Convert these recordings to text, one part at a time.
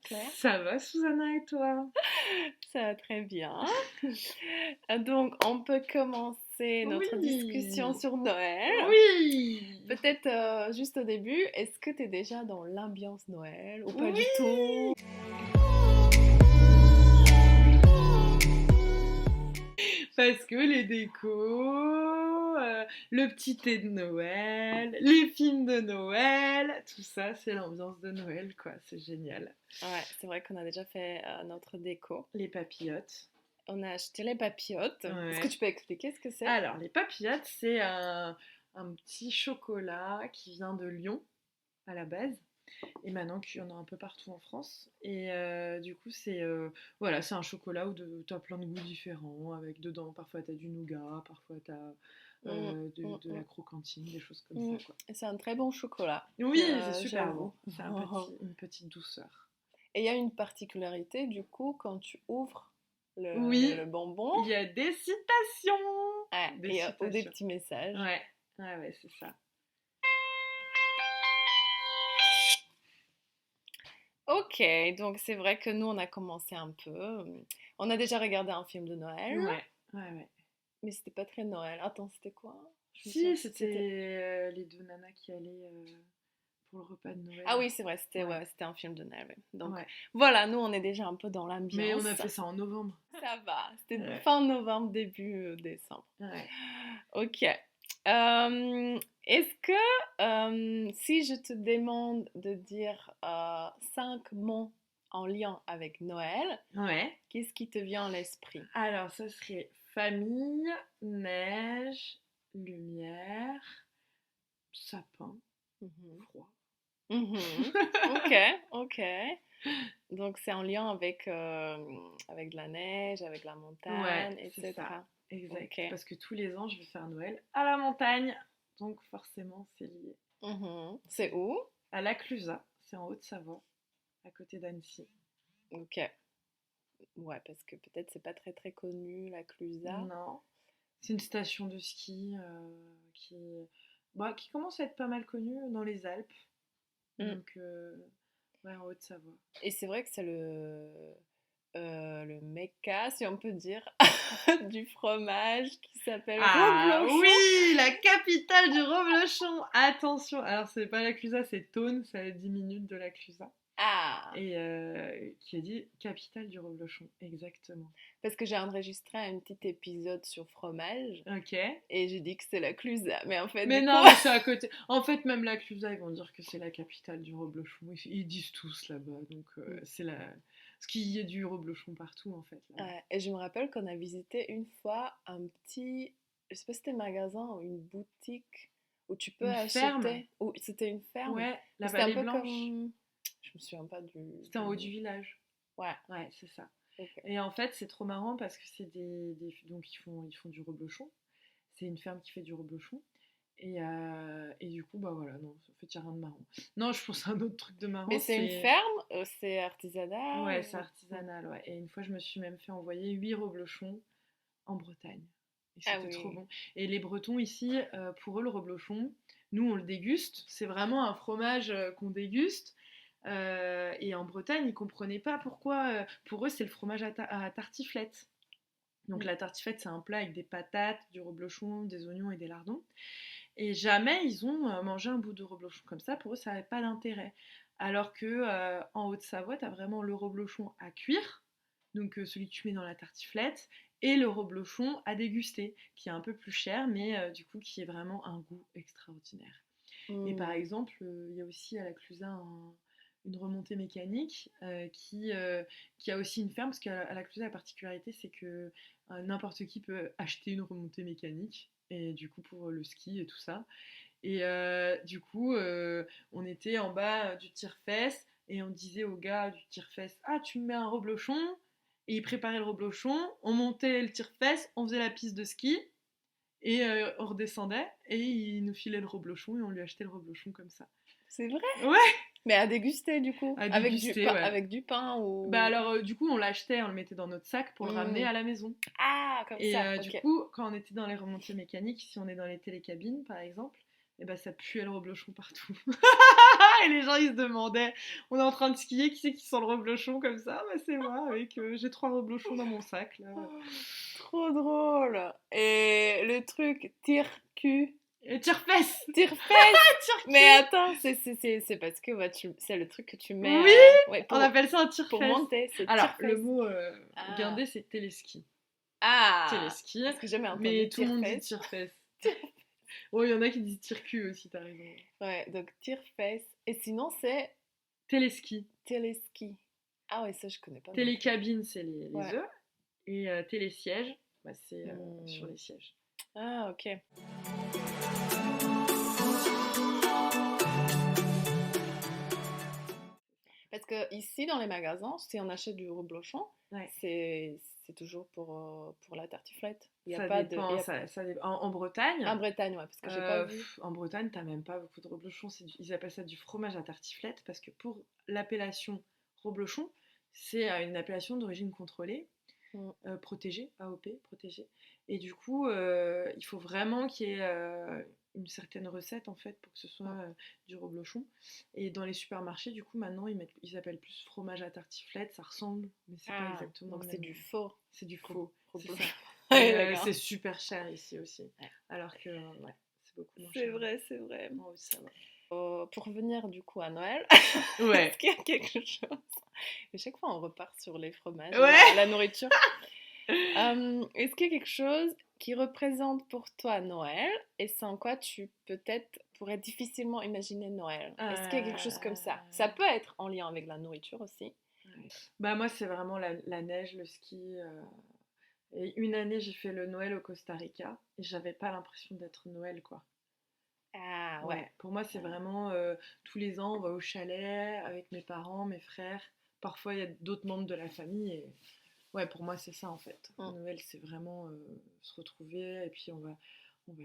Claire? Ça va, Susanna, et toi? Ça va très bien. Donc, on peut commencer notre discussion Oui, sur Noël. oui, Peut-être juste au début, est-ce que tu es déjà dans l'ambiance Noël ou pas du oui. tout? Parce que les décos, le petit thé de Noël, les films de Noël, tout ça, c'est l'ambiance de Noël, quoi. C'est génial. Ouais, c'est vrai qu'on a déjà fait notre déco. Les papillotes. On a acheté les papillotes. Est-ce que Ouais. tu peux expliquer ce que c'est? Alors, les papillotes, c'est un petit chocolat qui vient de Lyon, à la base. Et maintenant qu'il y en a un peu partout en France. Et du coup, voilà, c'est un chocolat où tu as plein de goûts différents. Avec dedans, parfois tu as du nougat, parfois tu as Mm, mm, de la croquantine, des choses comme mm. ça, quoi. C'est un très bon chocolat, Oui, c'est super bon. j'avoue. C'est une petite douceur. Et il y a une particularité, du coup, quand tu ouvres Oui, le bonbon, il y a des citations. ouais, Des ou des citations. petits messages. Ouais, ouais, ouais, c'est ça. Ok, donc c'est vrai que nous, on a commencé un peu. On a déjà regardé un film de Noël, Ouais, ouais, ouais. mais c'était pas très Noël. Attends, c'était quoi? Je me souviens Si, plus, c'était... c'était les deux nanas qui allaient pour le repas de Ah Noël. oui, c'est vrai, Ouais, c'était un film de Noël. Ouais. Donc ouais. voilà, nous, on est déjà un peu dans Mais on l'ambiance. a fait ça en novembre. Ça va, c'était Ouais. fin novembre, début décembre. Ouais. Ok. Est-ce que si je te demande de dire 5 mots en lien avec Noël, Ouais. qu'est-ce qui te vient à l'esprit? Alors, ça serait famille, neige, lumière, sapin, Mhm. froid. Mhm. Ok, ok. Donc c'est en lien avec de la neige, avec la Ouais, montagne, c'est ça. etc. Exact. Ok. Parce que tous les ans, je vais faire Noël à la montagne. Donc, forcément, c'est lié. Mhm. C'est où? À la Clusaz, c'est en Haute-Savoie, à côté d'Annecy. Ok. Ouais, parce que peut-être c'est pas très très connu, la Clusa. Non. C'est une station de ski qui commence à être pas mal connue dans les Alpes. Mm. Donc, ouais, en Haute-Savoie. Et c'est vrai que c'est le Mecca, si on peut dire, du fromage qui s'appelle Ah reblochon. oui, la capitale du reblochon. Attention, alors c'est pas la Clusaz, c'est Thônes, c'est à 10 minutes de la Clusaz. Ah, Et qui a dit capitale du reblochon, exactement. parce que j'ai enregistré un petit épisode sur fromage Ok. et j'ai dit que c'est la Clusa. Mais en fait, Mais du coup, non, mais c'est à côté. En fait, même la Clusaz, ils vont dire que c'est la capitale du reblochon. Ils disent tous là-bas. Donc, c'est la. Parce qu'il y a du reblochon partout, en fait. Là-bas. et je me rappelle qu'on a visité une fois un petit, je sais pas si c'était un magasin ou une boutique où tu peux Une ferme. acheter, ou c'était une ferme, Ouais, la mais c'était un Vallée peu Blanche. comme, je me souviens pas C'était en haut du village. Ouais, Ouais, c'est ça. ok. Et en fait, c'est trop marrant parce que c'est donc ils font du reblochon. C'est une ferme qui fait du reblochon. Et du coup, bah voilà, non, en fait, il n'y a rien de marrant. Non, je pense à un autre truc de Mais marrant, c'est une c'est. ferme, c'est artisanal Ouais, c'est ou... artisanal, ouais. Et une fois, je me suis même fait envoyer 8 reblochons en Bretagne. Et Ah c'était trop oui. bon. Et les Bretons ici, pour eux, le reblochon, nous, on le déguste. C'est vraiment un fromage qu'on déguste. Et en Bretagne, ils comprenaient pas pourquoi. Pour eux, c'est le fromage à tartiflette. Donc Mm. la tartiflette, c'est un plat avec des patates, du reblochon, des oignons et des lardons. Et jamais ils ont mangé un bout de reblochon comme ça. Pour eux, ça n'avait pas d'intérêt. Alors que en Haute-Savoie, tu as vraiment le reblochon à cuire, donc celui que tu mets dans la tartiflette, et le reblochon à déguster, qui est un peu plus cher, mais du coup qui est vraiment un goût extraordinaire. Et par Mm. exemple, il y a aussi à la Clusaz une remontée mécanique qui a aussi une ferme, parce qu'à la Clusaz, la particularité, c'est que n'importe qui peut acheter une remontée mécanique, et du coup pour le ski et tout ça. Et du coup, on était en bas du tire-fesse, et on disait au gars du tire-fesse, ah, tu me mets un reblochon. Et il préparait le reblochon, on montait le tire-fesse, on faisait la piste de ski, et on redescendait, et il nous filait le reblochon, et on lui achetait le reblochon comme ça. C'est vrai? Ouais, Mais à déguster du coup, à déguster, ouais. avec du pain Bah ou... alors, du coup, on l'achetait, on le mettait dans notre sac pour le ramener Mm. à la maison. Ah, comme Et ça, du ok. coup, quand on était dans les remontées mécaniques, si on est dans les télécabines, par exemple, et bah ça puait le reblochon partout. Et les gens, ils se demandaient, on est en train de skier, qui c'est qui sent le reblochon comme ça? Bah, c'est moi, avec j'ai 3 reblochons dans mon sac, là. Trop drôle. Et le truc tire-cul, Et tire-fesse! tire-fesse. Mais Tire-cul! attends, c'est parce que ouais, c'est le truc que tu mets Oui! ouais, On appelle ça un pour tire-fesse. monter, c'est Alors, le tire-fesse. mot Ah. guindé, c'est téléski. Ah, Téléski, parce que j'ai jamais entendu mais tout le monde dit tire-fesse. tire-fesse. Oh, il y en a qui disent tire-cul aussi, t'as raison. Ouais, donc tire-fesse. Et sinon, c'est Téléski. téléski. Ah ouais, ça, je connais pas non plus. Télécabine, c'est les Ouais. œufs. Et télésiège, bah, c'est sur Hmm. les sièges. Ah, ok. Parce que ici, dans les magasins, si on achète du reblochon, Ouais. c'est toujours pour la tartiflette. Il n'y a Ça pas de... dépend, ça dépend. En Bretagne, En Bretagne, ouais, parce que j'ai pas vu. en Bretagne, t'as même pas beaucoup de reblochon. Ils appellent ça du fromage à tartiflette parce que pour l'appellation reblochon, c'est une appellation d'origine contrôlée, Mm. protégée, AOP, protégée. Et du coup, il faut vraiment qu'il y ait une certaine recette en fait pour que ce soit du reblochon. Et dans les supermarchés, du coup, maintenant, ils appellent plus fromage à tartiflette. Ça ressemble, mais c'est pas Ah, exactement donc le c'est même. du faux C'est du faux, c'est ça. reblochon. Et, Ouais, d'accord. c'est super cher ici aussi. Ouais. Alors que, ouais, c'est beaucoup moins C'est cher. vrai, c'est vrai. Oh, ça va. Pour revenir du coup à Noël, Ouais. est-ce qu'il y a quelque chose? Mais chaque fois, on repart sur les fromages, Ouais. la nourriture. Est-ce qu'il y a quelque chose qui représente pour toi Noël et sans quoi tu peut-être pourrais difficilement imaginer Noël? Est-ce qu'il y a quelque chose comme ça? Ça peut être en lien avec la nourriture aussi. Ouais. Bah moi c'est vraiment la neige, le ski. Et une année j'ai fait le Noël au Costa Rica et j'avais pas l'impression d'être Noël quoi. Ah ouais. Ouais, pour moi c'est Ah. vraiment tous les ans on va au chalet avec mes parents, mes frères. Parfois il y a d'autres membres de la famille et ouais pour moi c'est ça en fait. Mm. Noël c'est vraiment se retrouver et puis on va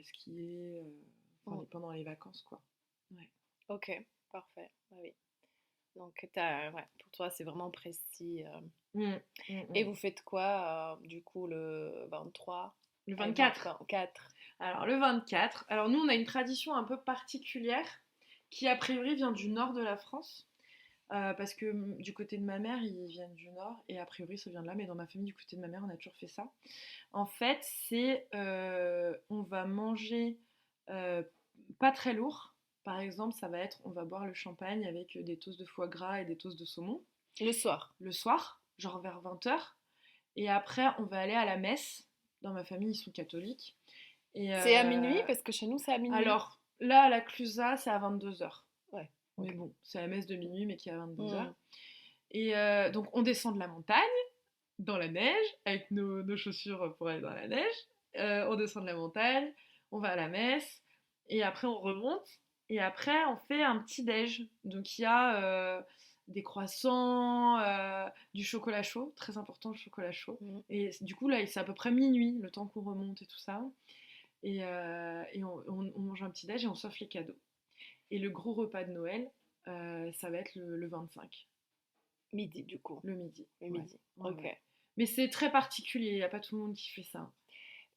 skier pendant les vacances quoi. Ouais. Ok, parfait. Ah oui. Donc ouais, pour toi c'est vraiment précis. Mm, Et mm. vous faites quoi du coup le 23 Le et 24. 24? Alors le 24, alors nous on a une tradition un peu particulière qui a priori vient du nord de la France. Parce que du côté de ma mère, ils viennent du nord, et a priori ça vient de là, mais dans ma famille, du côté de ma mère, on a toujours fait ça. En fait, c'est on va manger euh, pas très lourd. Par exemple, ça va être on va boire le champagne avec des toasts de foie gras et des toasts de saumon Le soir. le soir, genre vers 20h. Et après, on va aller à la messe. Dans ma famille, ils sont catholiques. Et C'est à minuit parce que chez nous c'est à minuit. alors, là, à la Clusa, c'est à 22h. Ouais. Mais Ok. bon, c'est la messe de minuit, mais qui est à 22h. Mm. Et donc, on descend de la montagne, dans la neige, avec nos chaussures pour aller dans la neige. On descend de la montagne, on va à la messe, et après, on remonte. Et après, on fait un petit déj. Donc, il y a des croissants, du chocolat chaud, très important le chocolat chaud. Mm. Et du coup, là, c'est à peu près minuit, le temps qu'on remonte et tout ça. Et on mange un petit déj et on s'offre les cadeaux. Et le gros repas de Noël, ça va être le 25, Midi du coup. le midi. Le Ouais. midi. Ouais, Ok. ouais. Mais c'est très particulier, il n'y a pas tout le monde qui fait ça.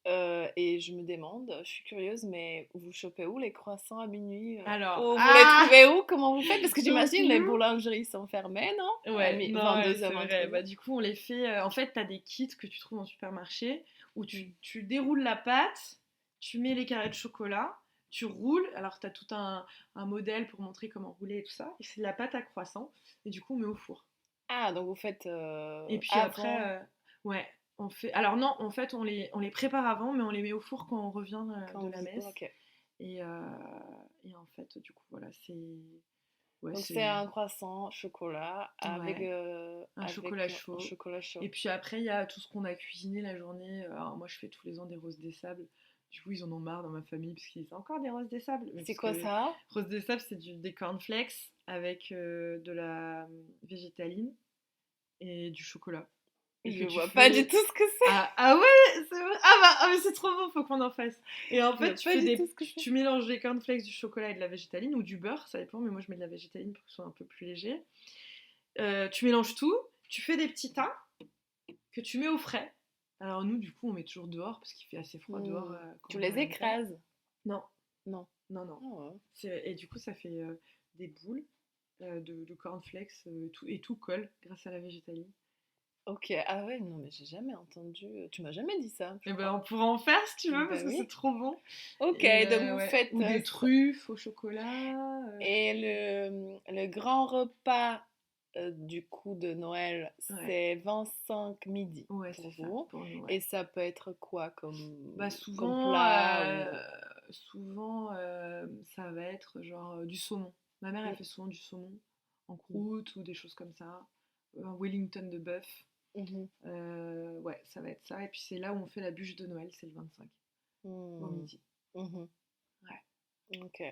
Et je me demande, je suis curieuse, mais vous chopez où les croissants à minuit? Alors, Ou vous les trouvez où? Comment vous faites? Parce que donc j'imagine les nous, boulangeries sont fermées, non? À ouais, non, ouais, 22h, c'est vrai. 23h. Bah, du coup, on les fait. En fait, t'as des kits que tu trouves en supermarché où Mm. tu déroules la pâte, tu mets les carrés de chocolat, tu roules. Alors, t'as tout un modèle pour montrer comment rouler et tout ça. Et c'est de la pâte à croissant. Et du coup, on met au four. Ah, donc vous faites Et puis avant. après, ouais, on fait. Alors, non, en fait, on les prépare avant, mais on les met au four quand on revient Quand de vous... la messe. Ok. Et, euh, et en fait, du coup, voilà, c'est. Ouais, Donc c'est. c'est un croissant chocolat Ouais, un chocolat avec un chaud. chocolat Et chaud. puis après, il y a tout ce qu'on a cuisiné la journée. Alors moi, je fais tous les ans des roses des sables. Du coup, ils en ont marre dans ma famille parce qu'ils disent encore des roses des sables. Mais C'est parce quoi que ça? roses des sables, c'est des cornflakes avec de la végétaline et du chocolat. Et Je que tu vois pas du fais. tout ce que c'est. Ah ouais, c'est vrai. Ah bah mais c'est trop bon, faut qu'on en fasse. Et en Je fait, vois pas du tout ce que c'est. tu mélanges des cornflakes, du chocolat et de la végétaline ou du beurre, ça dépend. Mais moi, je mets de la végétaline pour que ce soit un peu plus léger. Tu mélanges tout, tu fais des petits tas que tu mets au frais. Alors nous, du coup, on met toujours dehors parce qu'il fait assez froid dehors quand Tu on est en les hiver. écrases? Non, Non. non, non. Ah ouais. Et du coup, ça fait des boules. de cornflakes, et tout colle grâce à la végétalie. Ok, ah ouais, non, mais j'ai jamais entendu. Tu m'as jamais dit ça, je Et ben on crois. pourra en faire si tu veux, Bah parce que c'est oui. trop bon. Ok, Et donc vous ouais. faites Ou des truffes au chocolat. et le grand repas du coup de Noël, Ouais, c'est 25 midi ouais, pour c'est ça, vous. pour nous, Et ouais. ça peut être quoi Bah comme souvent, plat ou... ça va être genre du saumon. Ma mère, elle Mm, fait souvent du saumon en mm, croûte ou des choses comme ça. Un Wellington de bœuf. mhm, Ouais, ça va être ça. Et puis c'est là où on fait la bûche de Noël, c'est le 25, au mm, midi. mhm. Ouais. Ok.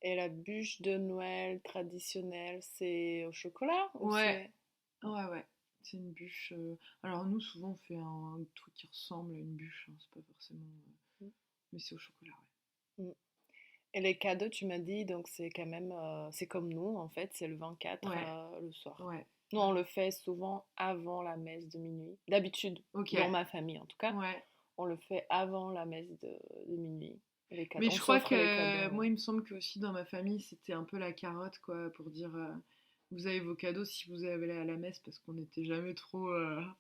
Et la bûche de Noël traditionnelle, c'est au chocolat ou Ouais, c'est... ouais. C'est une bûche. Alors nous, souvent, on fait un truc qui ressemble à une bûche, hein, c'est pas forcément. Mm, Mais c'est au chocolat, mm. Et les cadeaux, tu m'as dit, donc c'est quand même... c'est comme nous, en fait, c'est le 24 ouais. le soir. Ouais, Nous, on le fait souvent avant la messe de minuit. D'habitude, ok, dans ma famille en tout cas, ouais. on le fait avant la messe de minuit. Les Mais cadeaux, on je crois s'offre les que cadeaux. moi, il me semble que aussi dans ma famille, c'était un peu la carotte, quoi, pour dire vous avez vos cadeaux si vous allez à la messe, parce qu'on n'était jamais trop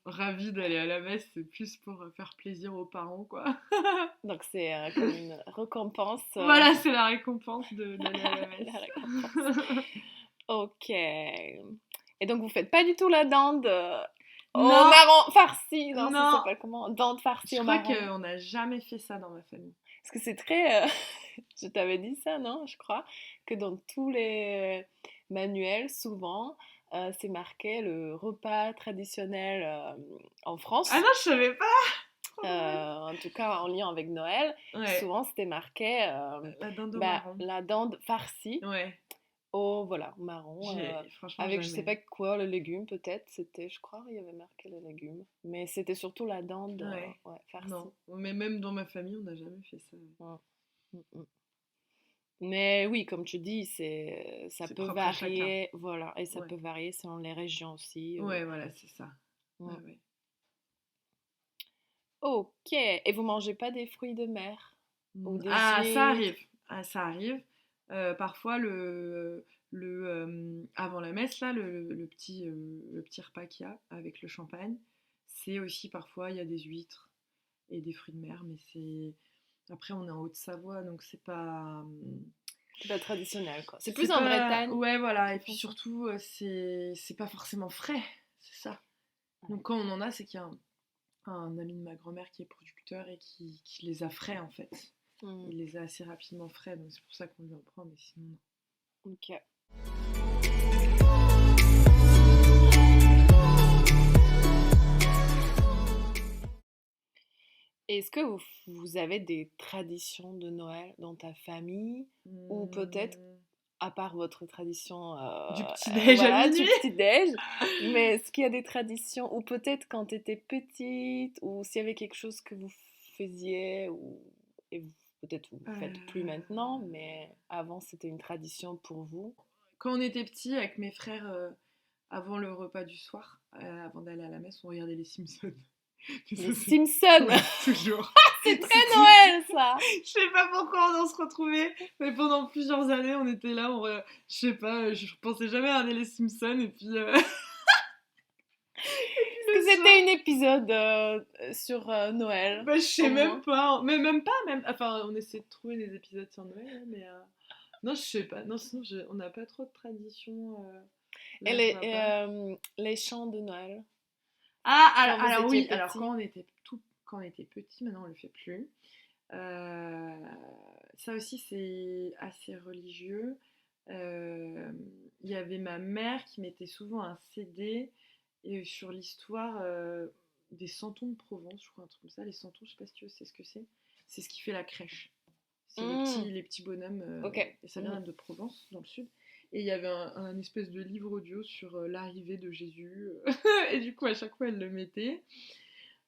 ravis d'aller à la messe, c'est plus pour faire plaisir aux parents, quoi. Donc c'est comme une récompense. Voilà, c'est la récompense d'aller à la La messe. récompense. Ok. Et donc vous faites pas du tout la dinde au Non, marron farci. Non, ça non, s'appelle comment? Dinde je farcie au crois marron. qu'on n'a jamais fait ça dans ma famille. Parce que c'est très... je t'avais dit ça, non? Je crois que dans tous les manuels, souvent, c'est marqué le repas traditionnel en Ah France. non, je savais pas. Trop drôle. En tout cas en lien avec Noël, Ouais, souvent c'était marqué la dinde au bah, marron. la dinde farcie Ouais, au voilà, marron, franchement avec je sais jamais. pas quoi, le légume peut-être, c'était, je crois, il y avait marqué le légume, mais c'était surtout la dinde Ouais, ouais, farcie. non. Mais même dans ma famille, on n'a jamais fait ça. Ouais. Mm, mm. Mais oui, comme tu dis, ça C'est peut propre à chacun. varier, voilà, et ça Ouais. peut varier selon les régions aussi. Ouais, voilà, c'est ça. Ouais, Mm. ouais. Ok, et vous mangez pas des fruits de mer ou des Ah, ça huîtres? arrive. Ah, ça arrive. Parfois, avant la messe, là, le petit repas qu'il y a avec le champagne, c'est aussi parfois, il y a des huîtres et des fruits de mer, mais c'est. Après, on est en Haute-Savoie, donc c'est pas. C'est pas traditionnel, quoi. C'est plus C'est en pas. Bretagne Ouais, voilà. Et qu'ils puis font ça. surtout, c'est pas forcément frais. C'est ça. Donc quand on en a, c'est qu'il y a un ami de ma grand-mère qui est producteur et qui les a frais en fait. Hmm, Il les a assez rapidement frais, donc c'est pour ça qu'on lui en prend, mais sinon non. ok. Est-ce que vous avez des traditions de Noël dans ta famille? Ou peut-être, Mmh, à part votre tradition, du petit-déj à voilà, du minuit. petit-déj, mais est-ce qu'il y a des traditions, ou peut-être quand tu étais petite, ou s'il y avait quelque chose que vous faisiez, ou et peut-être vous ne faites plus maintenant, Euh, mais avant c'était une tradition pour vous? Quand on était petits, avec mes frères, avant le repas du soir, avant d'aller à la messe, on regardait les Simpsons. Et Les ça, Simpsons! ouais, toujours. C'est très C'était. Noël, ça! Je sais pas pourquoi on en se retrouvait, mais pendant plusieurs années, on était là, je sais pas, je pensais jamais regarder les Simpsons, et puis, Est-ce le que soir, c'était un épisode sur Noël, bah, je sais au même moins? pas, mais même pas, même, enfin, on essaie de trouver des épisodes sur Noël, hein, mais, non, je sais pas, non, sinon, on n'a pas trop de tradition, Et là, je vois pas. les chants de Noël, Ah, quand vous alors étiez oui, alors petit? quand on était petit, maintenant on le fait plus. Euh, Ça aussi, c'est assez religieux. Il y avait ma mère qui mettait souvent un CD et sur l'histoire des santons de Provence, je crois, un truc comme ça. Les santons, je sais pas si tu sais ce que c'est. C'est ce qui fait la crèche. C'est Hmm, les petits bonhommes, ok. et ça vient Mhm. de Provence, dans le sud. Et il y avait un espèce de livre audio sur l'arrivée de Jésus. Et du coup, à chaque fois, elle le mettait.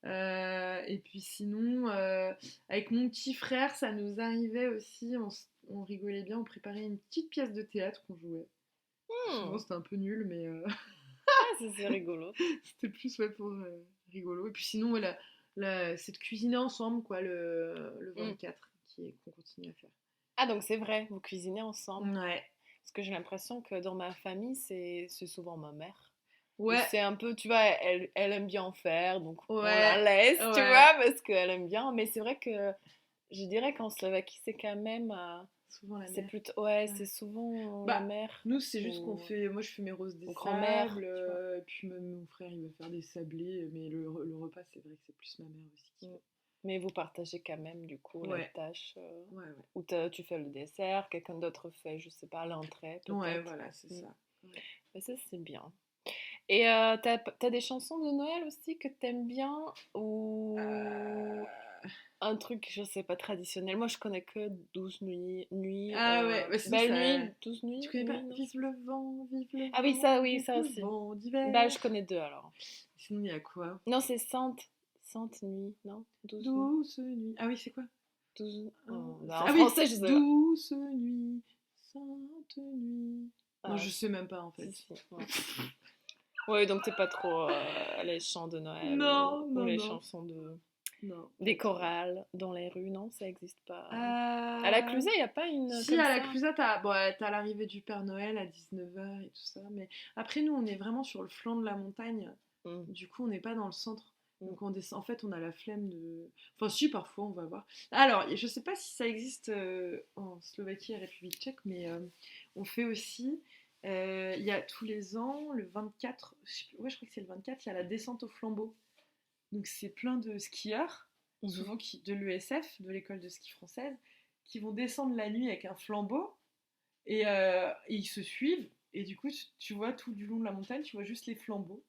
Et puis sinon, avec mon petit frère, ça nous arrivait aussi, on rigolait bien, on préparait une petite pièce de théâtre qu'on jouait. Souvent Hmm. c'était un peu nul, mais Ah, ça c'est rigolo. c'était plus ouais, pour rigolo. Et puis sinon, ouais, c'est de cuisiner ensemble, quoi, le Hmm. 24, qu'on continue à faire. Ah, donc c'est vrai, vous cuisinez ensemble. Ouais. Parce que j'ai l'impression que dans ma famille, c'est souvent ma mère. Et Ouais, c'est un peu, tu vois, elle aime bien en faire, donc on la ouais, laisse, tu ouais. vois, parce qu'elle aime bien. Mais c'est vrai que je dirais qu'en Slovaquie, c'est quand même, Souvent la c'est mère. plutôt, ouais, Ouais. c'est souvent la Bah, mère nous, c'est juste qu'on ou, fait. Moi, je fais mes roses des ou sables, grand-mère, tu vois. et puis mon frère, il va faire des sablés, mais le repas, c'est vrai que c'est plus ma mère aussi qui Mm. fait. Mais vous partagez quand même, du coup, la Ouais, tâche. ouais, ouais. Ou tu fais le dessert, quelqu'un d'autre fait, je sais pas, l'entrée, Ouais, peut-être. voilà, c'est Mm. ça. Ouais. Mais ça, c'est bien. Et t'as des chansons de Noël aussi que t'aimes bien ou Euh, un truc, je sais pas, traditionnel. Moi, je connais que 12 nuits, Ah ouais, bah sinon Belle ça. nuit, 12 Tu nuits, connais pas nuit, non? Vive le vent, Ah oui, vive ça le aussi. vent Bah, d'hiver. je connais deux alors. Sinon, il y a quoi? Non, c'est Sainte nuit, non? 12 nuits. Douce nuit. Ah oui, c'est quoi? 12... bah, en Ah oui, français, je sais pas. douce nuit, sainte nuit. Non, Ah, je sais même pas en si, fait. si, ouais. Ouais, donc t'es pas trop les chants de Noël Non, ou non, les non. chansons Non, pas des trop. chorales dans les rues, non? Ça existe pas. À la Euh, Clusaz, il n'y a pas une Si, comme à la ça? Clusa, bon, t'as l'arrivée du Père Noël à 19h et tout ça. Mais après, nous, on est vraiment sur le flanc de la montagne. Mm, Du coup, on n'est pas dans le centre. mm. Donc, on descend. En fait, on a la flemme de. Enfin, si, parfois, on va voir. Alors, je sais pas si ça existe en Slovaquie et République tchèque, mais on fait aussi. Il y a tous les ans, le 24, ouais, je crois que c'est le 24, il y a la descente au flambeau. Donc c'est plein de skieurs, Mhm. souvent de l'ESF, de l'école de ski française, qui vont descendre la nuit avec un flambeau et ils se suivent. Et du coup, tu vois tout du long de la montagne, tu vois juste les flambeaux.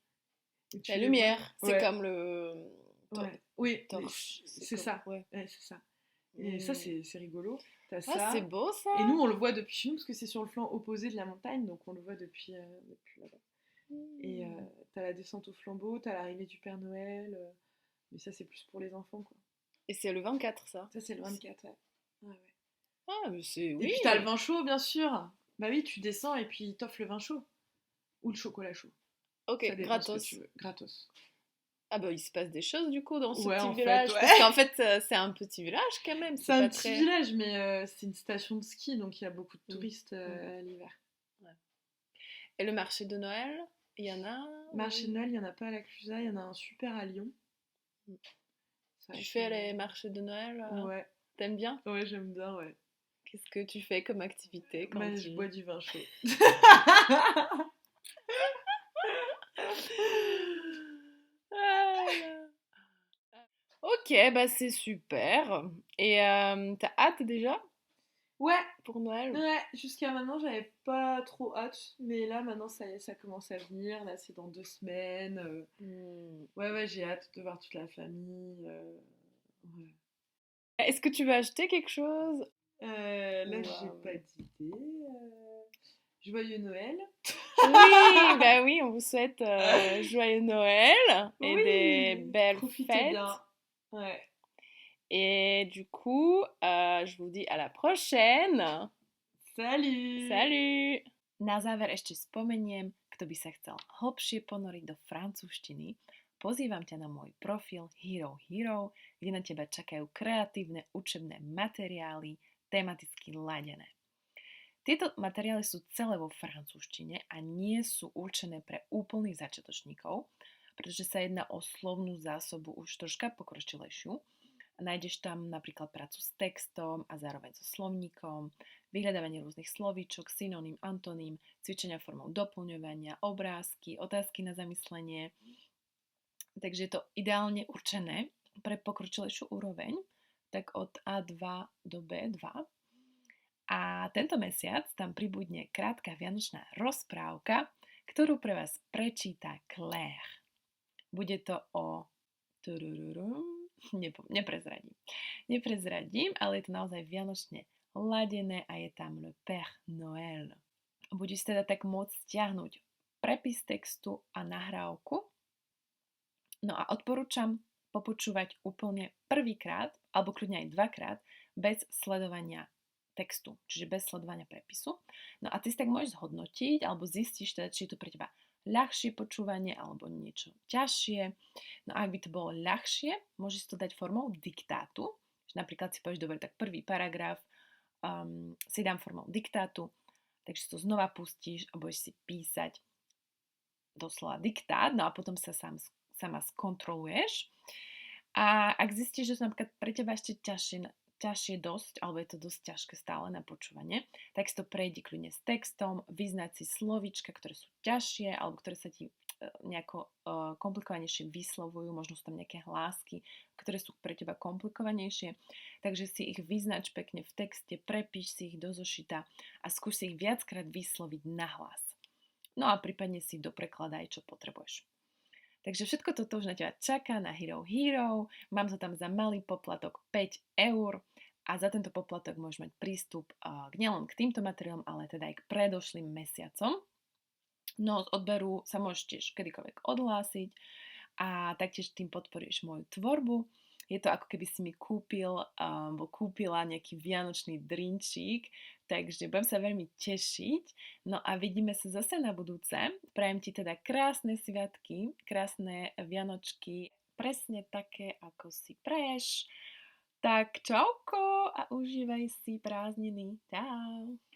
Et La tu les vois. lumière, c'est Ouais, comme le ouais. Oui, torche. C'est c'est comme. ça. Ouais. Ouais, c'est ça. Et ça, Mm. c'est rigolo. T'as Ah, c'est ça. beau ça! Et nous, on le voit depuis chez nous, parce que c'est sur le flanc opposé de la montagne, donc on le voit depuis là-bas. Et Mm. t'as la descente au flambeau, t'as l'arrivée du Père Noël. Mais ça, c'est plus pour les enfants, quoi. Et c'est le 24, ça. Ça, c'est le Aussi. 24, ouais. Ouais, ouais. Ah, mais c'est. Et Oui! puis t'as le vin chaud, bien sûr. Bah oui, tu descends et puis ils t'offrent le vin chaud. Ou le chocolat chaud. Ok, Ça dépend ce que tu gratos. veux. Gratos. Ah, bah, il se passe des choses du coup dans ce Ouais, petit en fait, village. Parce qu'en ouais. fait, c'est un petit village quand même. C'est C'est un pas petit très. village, mais c'est une station de ski, donc il y a beaucoup de Mm, touristes mm, à l'hiver. ouais. Et le marché de Noël, il y en a Marché de ou... Noël, il n'y en a pas à la Clusaz, il y en a un super à Lyon. Mm. C'est vrai Tu que. fais les marchés de Noël Ouais, t'aimes bien? ouais, j'aime bien, ouais. Qu'est-ce que tu fais comme activité quand Bah, je tu... bois du vin chaud. Ah, ok, bah c'est super. Et t'as hâte déjà Ouais, pour Noël? ouais, jusqu'à maintenant, j'avais pas trop hâte, mais là, maintenant, ça y est, ça commence à venir. Là, c'est dans 2 semaines. Hmm. Ouais, ouais, j'ai hâte de voir toute la famille. Ouais. Est-ce que tu vas acheter quelque chose? Là, Ou, j'ai pas d'idée. Joyeux Noël. oui, bah oui, on vous souhaite joyeux Noël et des Oui, belles profitez bien. fêtes. Ouais. Et du coup, je vous dis à la prochaine. Salut! Salut! Na záver ešte spomeniem, kto by sa chcel hlbšie ponoriť do francúzštiny, pozývam ťa na môj profil Hero Hero, kde na teba čakajú kreatívne učebné materiály, tematicky ladené. Tieto materiály sú celé vo francúzštine a nie sú určené pre úplných začiatočníkov, pretože sa jedná o slovnú zásobu už troška pokročilejšiu. Nájdeš tam napríklad prácu s textom a zároveň so slovníkom, vyhľadávanie rôznych slovíčok, synonym, antonym, cvičenia formou doplňovania, obrázky, otázky na zamyslenie. Takže je to ideálne určené pre pokročilejšiu úroveň, tak od A2 do B2. A tento mesiac tam pribudne krátka vianočná rozprávka, ktorú pre vás prečíta Claire. Bude to o... Neprezradím. Neprezradím, ale je to naozaj vianočne ladené a je tam Le Père Noël. Budeš teda tak môcť stiahnuť prepis textu a nahrávku. No a odporúčam popočúvať úplne prvýkrát, alebo kľudne aj dvakrát, bez sledovania textu, čiže bez sledovania prepisu. No a ty si tak môžeš zhodnotiť, alebo zistíš teda, či je to pre teba ľahšie počúvanie alebo niečo ťažšie. No a ak by to bolo ľahšie, môžeš to dať formou diktátu. Napríklad si povieš, dobre, tak prvý paragraf si dám formou diktátu, Takže to znova pustíš a budeš si písať doslova diktát, no a potom sa sama skontroluješ. A ak zistíš, že sú napríklad pre teba ešte ťažšie dosť, alebo je to dosť ťažké stále na počúvanie, tak si to prejdi kľudne s textom, vyznať si slovíčka, ktoré sú ťažšie, alebo ktoré sa ti nejako komplikovanejšie vyslovujú, možno sú tam nejaké hlásky, ktoré sú pre teba komplikovanejšie, takže si ich vyznač pekne v texte, prepíš si ich do zošita a skús si ich viackrát vysloviť nahlas. No a prípadne si doprekladaj, čo potrebuješ. Takže všetko toto už na teba čaká na Hero Hero. Mám to tam za malý poplatok 5 eur a za tento poplatok môžeš mať prístup nielen k týmto materiálom, ale teda aj k predošlým mesiacom. No z odberu sa môžeš tiež kedykoľvek odhlásiť a taktiež tým podporíš moju tvorbu. Je to ako keby si mi kúpila nejaký vianočný drinčík, takže budem sa veľmi tešiť. No a vidíme sa zase na budúce. Prajem ti teda krásne sviatky, krásne vianočky, presne také, ako si praješ. Tak čauko a užívaj si prázdniny. Čau!